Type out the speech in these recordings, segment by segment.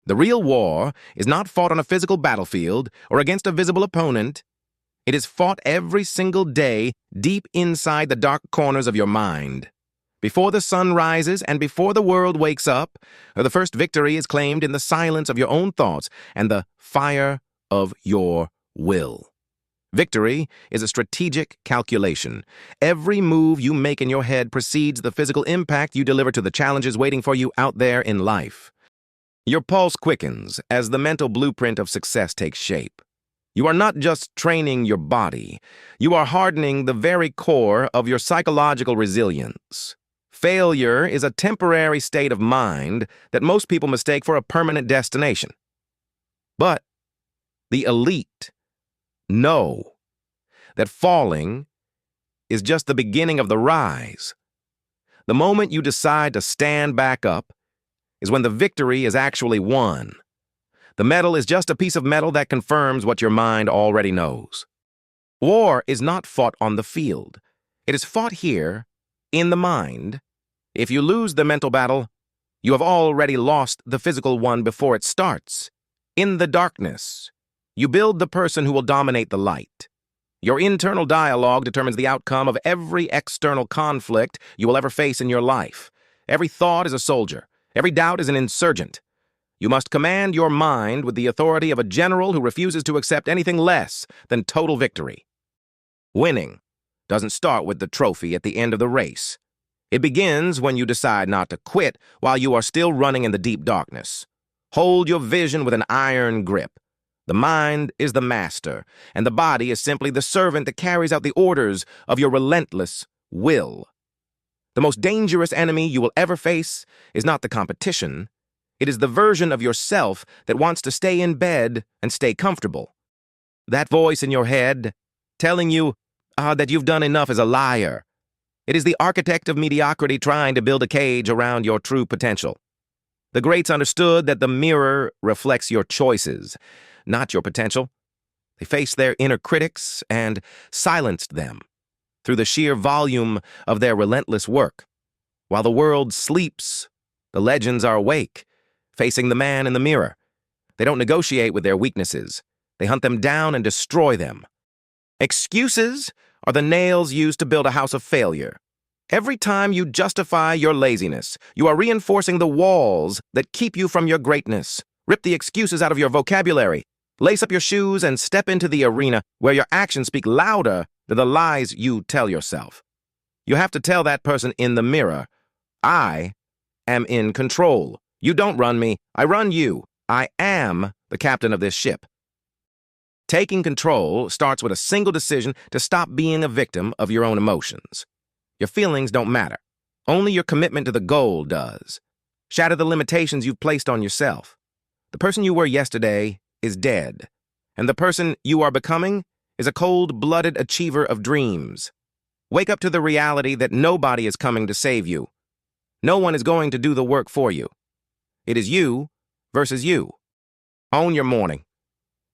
The real war is not fought on a physical battlefield or against a visible opponent. It is fought every single day deep inside the dark corners of your mind. Before the sun rises and before the world wakes up, the first victory is claimed in the silence of your own thoughts and the fire of your will. Victory is a strategic calculation. Every move you make in your head precedes the physical impact you deliver to the challenges waiting for you out there in life. Your pulse quickens as the mental blueprint of success takes shape. You are not just training your body, you are hardening the very core of your psychological resilience. Failure is a temporary state of mind that most people mistake for a permanent destination. But the elite know that falling is just the beginning of the rise. The moment you decide to stand back up is when the victory is actually won. The medal is just a piece of metal that confirms what your mind already knows. War is not fought on the field. It is fought here, in the mind. If you lose the mental battle, you have already lost the physical one before it starts. In the darkness, you build the person who will dominate the light. Your internal dialogue determines the outcome of every external conflict you will ever face in your life. Every thought is a soldier. Every doubt is an insurgent. You must command your mind with the authority of a general who refuses to accept anything less than total victory. Winning doesn't start with the trophy at the end of the race. It begins when you decide not to quit while you are still running in the deep darkness. Hold your vision with an iron grip. The mind is the master, and the body is simply the servant that carries out the orders of your relentless will. The most dangerous enemy you will ever face is not the competition. It is the version of yourself that wants to stay in bed and stay comfortable. That voice in your head telling you that you've done enough is a liar. It is the architect of mediocrity trying to build a cage around your true potential. The greats understood that the mirror reflects your choices, not your potential. They faced their inner critics and silenced them through the sheer volume of their relentless work. While the world sleeps, the legends are awake, facing the man in the mirror. They don't negotiate with their weaknesses. They hunt them down and destroy them. Excuses are the nails used to build a house of failure. Every time you justify your laziness, you are reinforcing the walls that keep you from your greatness. Rip the excuses out of your vocabulary. Lace up your shoes and step into the arena where your actions speak louder than the lies you tell yourself. You have to tell that person in the mirror, I am in control. You don't run me, I run you. I am the captain of this ship. Taking control starts with a single decision to stop being a victim of your own emotions. Your feelings don't matter. Only your commitment to the goal does. Shatter the limitations you've placed on yourself. The person you were yesterday is dead, and the person you are becoming is a cold-blooded achiever of dreams. Wake up to the reality that nobody is coming to save you. No one is going to do the work for you. It is you versus you. Own your morning.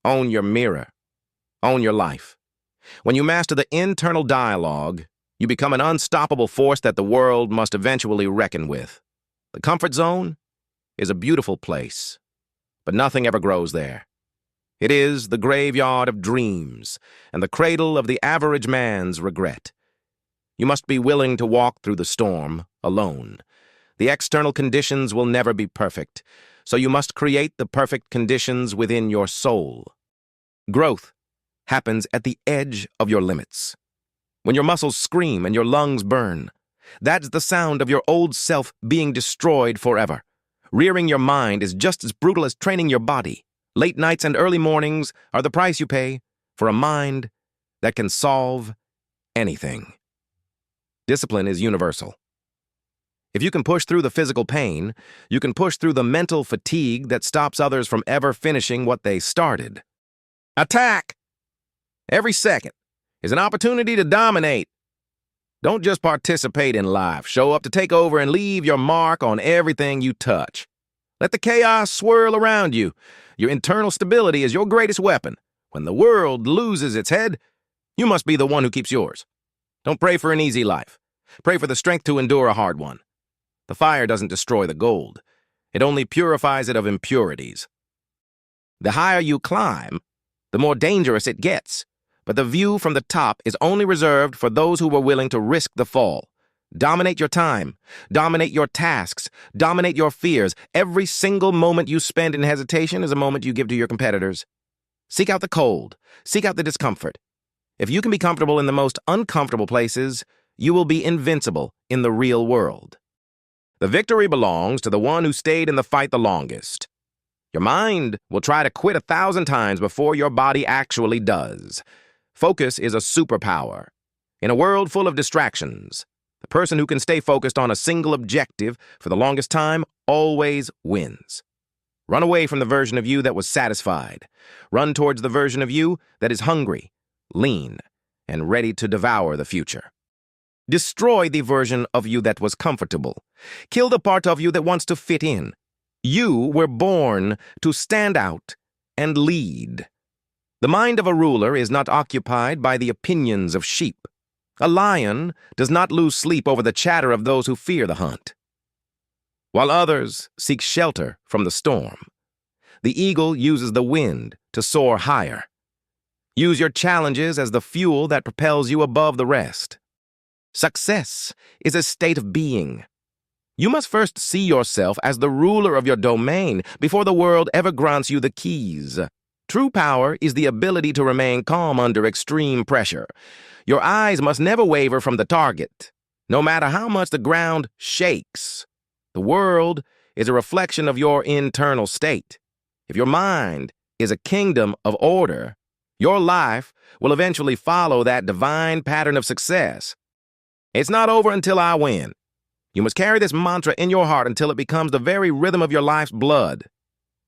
Own your mirror. Own your life. When you master the internal dialogue, you become an unstoppable force that the world must eventually reckon with. The comfort zone is a beautiful place, but nothing ever grows there. It is the graveyard of dreams and the cradle of the average man's regret. You must be willing to walk through the storm alone. The external conditions will never be perfect, so you must create the perfect conditions within your soul. Growth happens at the edge of your limits. When your muscles scream and your lungs burn, that's the sound of your old self being destroyed forever. Rearing your mind is just as brutal as training your body. Late nights and early mornings are the price you pay for a mind that can solve anything. Discipline is universal. If you can push through the physical pain, you can push through the mental fatigue that stops others from ever finishing what they started. Attack! Every second is an opportunity to dominate. Don't just participate in life. Show up to take over and leave your mark on everything you touch. Let the chaos swirl around you. Your internal stability is your greatest weapon. When the world loses its head, you must be the one who keeps yours. Don't pray for an easy life. Pray for the strength to endure a hard one. The fire doesn't destroy the gold. It only purifies it of impurities. The higher you climb, the more dangerous it gets. But the view from the top is only reserved for those who were willing to risk the fall. Dominate your time. Dominate your tasks. Dominate your fears. Every single moment you spend in hesitation is a moment you give to your competitors. Seek out the cold. Seek out the discomfort. If you can be comfortable in the most uncomfortable places, you will be invincible in the real world. The victory belongs to the one who stayed in the fight the longest. Your mind will try to quit 1,000 times before your body actually does. Focus is a superpower. In a world full of distractions, the person who can stay focused on a single objective for the longest time always wins. Run away from the version of you that was satisfied. Run towards the version of you that is hungry, lean, and ready to devour the future. Destroy the version of you that was comfortable. Kill the part of you that wants to fit in. You were born to stand out and lead. The mind of a ruler is not occupied by the opinions of sheep. A lion does not lose sleep over the chatter of those who fear the hunt, while others seek shelter from the storm. The eagle uses the wind to soar higher. Use your challenges as the fuel that propels you above the rest. Success is a state of being. You must first see yourself as the ruler of your domain before the world ever grants you the keys. True power is the ability to remain calm under extreme pressure. Your eyes must never waver from the target, no matter how much the ground shakes. The world is a reflection of your internal state. If your mind is a kingdom of order, your life will eventually follow that divine pattern of success. It's not over until I win. You must carry this mantra in your heart until it becomes the very rhythm of your life's blood.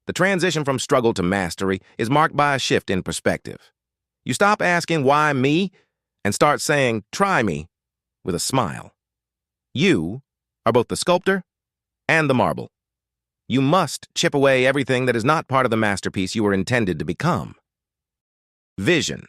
The transition from struggle to mastery is marked by a shift in perspective. You stop asking, "Why me?" and start saying, "Try me," with a smile. You are both the sculptor and the marble. You must chip away everything that is not part of the masterpiece you were intended to become. Vision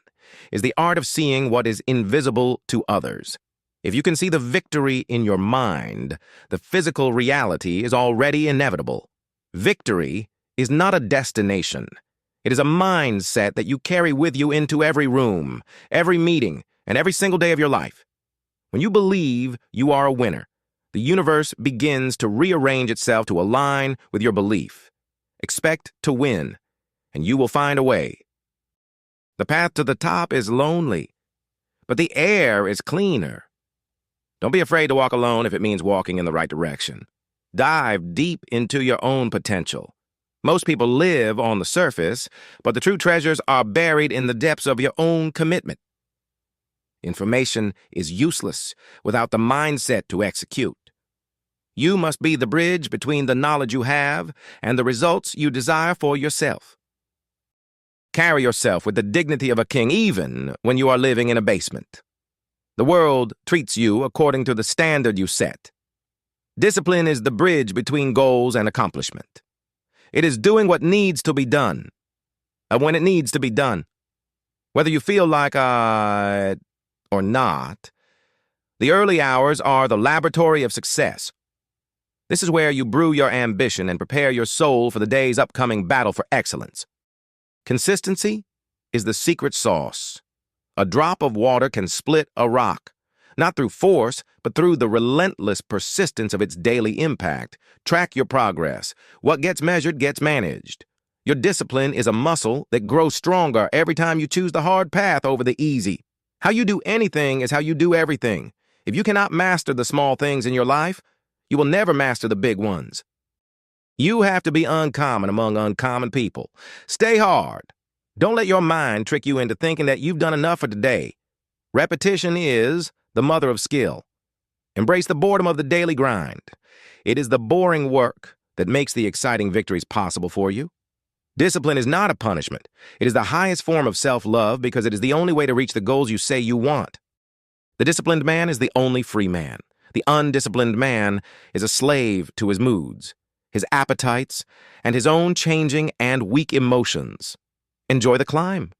is the art of seeing what is invisible to others. If you can see the victory in your mind, the physical reality is already inevitable. Victory is not a destination. It is a mindset that you carry with you into every room, every meeting, and every single day of your life. When you believe you are a winner, the universe begins to rearrange itself to align with your belief. Expect to win, and you will find a way. The path to the top is lonely, but the air is cleaner. Don't be afraid to walk alone if it means walking in the right direction. Dive deep into your own potential. Most people live on the surface, but the true treasures are buried in the depths of your own commitment. Information is useless without the mindset to execute. You must be the bridge between the knowledge you have and the results you desire for yourself. Carry yourself with the dignity of a king even when you are living in a basement. The world treats you according to the standard you set. Discipline is the bridge between goals and accomplishment. It is doing what needs to be done, when it needs to be done. Whether you feel like or not, the early hours are the laboratory of success. This is where you brew your ambition and prepare your soul for the day's upcoming battle for excellence. Consistency is the secret sauce. A drop of water can split a rock, not through force, but through the relentless persistence of its daily impact. Track your progress. What gets measured gets managed. Your discipline is a muscle that grows stronger every time you choose the hard path over the easy. How you do anything is how you do everything. If you cannot master the small things in your life, you will never master the big ones. You have to be uncommon among uncommon people. Stay hard. Don't let your mind trick you into thinking that you've done enough for today. Repetition is the mother of skill. Embrace the boredom of the daily grind. It is the boring work that makes the exciting victories possible for you. Discipline is not a punishment. It is the highest form of self-love because it is the only way to reach the goals you say you want. The disciplined man is the only free man. The undisciplined man is a slave to his moods, his appetites, and his own changing and weak emotions. Enjoy the climb.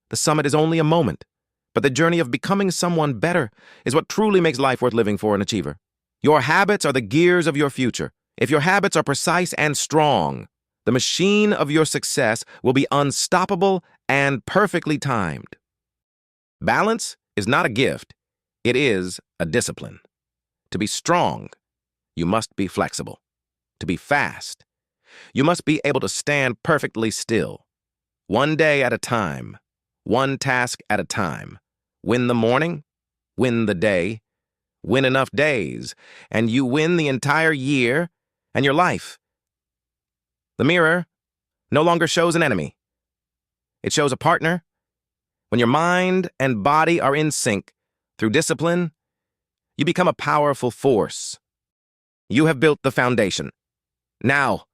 The summit is only a moment, but the journey of becoming someone better is what truly makes life worth living for an achiever. Your habits are the gears of your future. If your habits are precise and strong, the machine of your success will be unstoppable and perfectly timed. Balance is not a gift. It is a discipline. To be strong, you must be flexible. To be fast, you must be able to stand perfectly still. One day at a time, one task at a time. Win the morning, win the day, win enough days, and you win the entire year and your life. The mirror no longer shows an enemy. It shows a partner. When your mind and body are in sync through discipline, you become a powerful force. You have built the foundation. Now,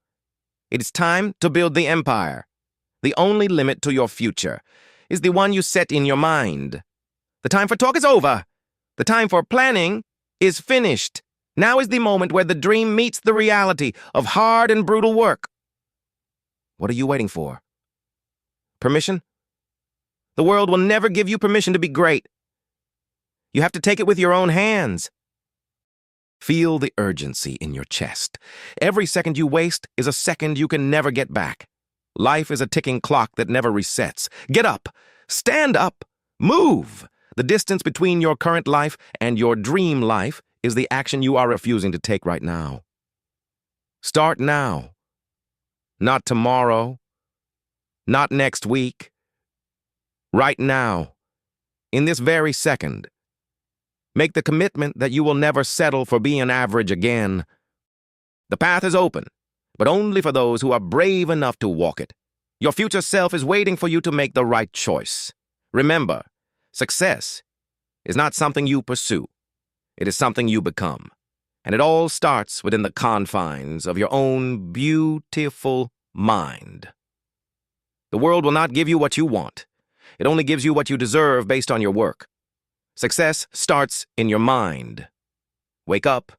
it is time to build the empire. The only limit to your future is the one you set in your mind. The time for talk is over. The time for planning is finished. Now is the moment where the dream meets the reality of hard and brutal work. What are you waiting for? Permission? The world will never give you permission to be great. You have to take it with your own hands. Feel the urgency in your chest. Every second you waste is a second you can never get back. Life is a ticking clock that never resets. Get up. Stand up. Move. The distance between your current life and your dream life is the action you are refusing to take right now. Start now. Not tomorrow. Not next week. Right now. In this very second. Make the commitment that you will never settle for being average again. The path is open, but only for those who are brave enough to walk it. Your future self is waiting for you to make the right choice. Remember, success is not something you pursue. It is something you become. And it all starts within the confines of your own beautiful mind. The world will not give you what you want. It only gives you what you deserve based on your work. Success starts in your mind. Wake up,